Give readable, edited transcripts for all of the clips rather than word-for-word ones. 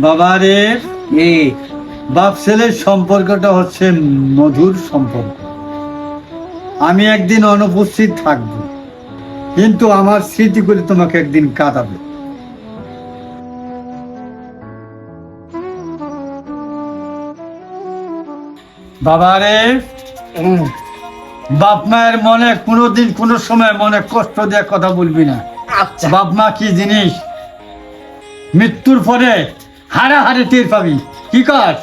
বাবারে, এই বাপ ছেলের সম্পর্কটা হচ্ছে মধুর সম্পর্ক। আমি একদিন অনুপস্থিত থাকব, কিন্তু আমার স্মৃতি করে তোমাকে একদিন কাঁদাবে। বাবারে, বাপ মায়ের মনে কোনোদিন কোনো সময় মনে কষ্ট দিয়ে কথা বলবি না। আচ্ছা। বাপ মা কি জিনিস মৃত্যুর পরে হাড়ে টের পাবি। কি কর?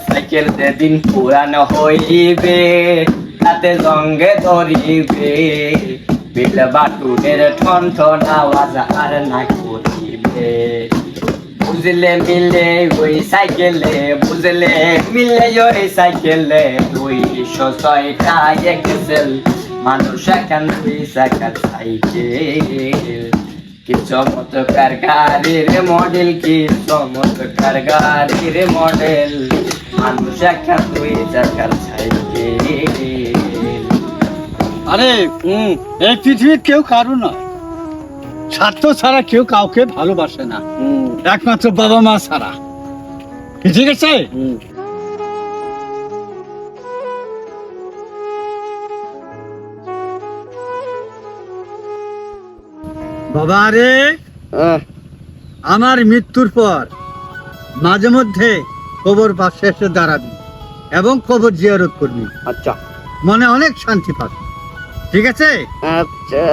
সাইকেল যেদিন পুরানো হইবে তাতে জঙ্গে ধরিবে, বিল বাটুরের ঠন ঠন আওয়াজ আর না করিবে। বুঝলে মিলে ওই সাইকেলে, বুঝলে মিলে ওই সাইকেলে 206টা এক্সেল, মানুষ এখন 2 চাকার সাইকেল। কি চমৎকার গাড়ির মডেল, কি চমৎকার গাড়ির মডেল, মানুষ এখন 2 চাকার সাইকেল। আরে এই পৃথিবীর কেউ কারো না, স্বার্থ ছাড়া কেউ কাউকে ভালোবাসে না, একমাত্র বাবা মা ছাড়া। ঠিক আছে? বাবা রে, আমার মৃত্যুর পর মাঝে মধ্যে কবর পাশে এসে দাঁড়াবি এবং কবর জিয়ারত করবি। আচ্ছা মনে অনেক শান্তি পাবি। ঠিক আছে? আচ্ছা।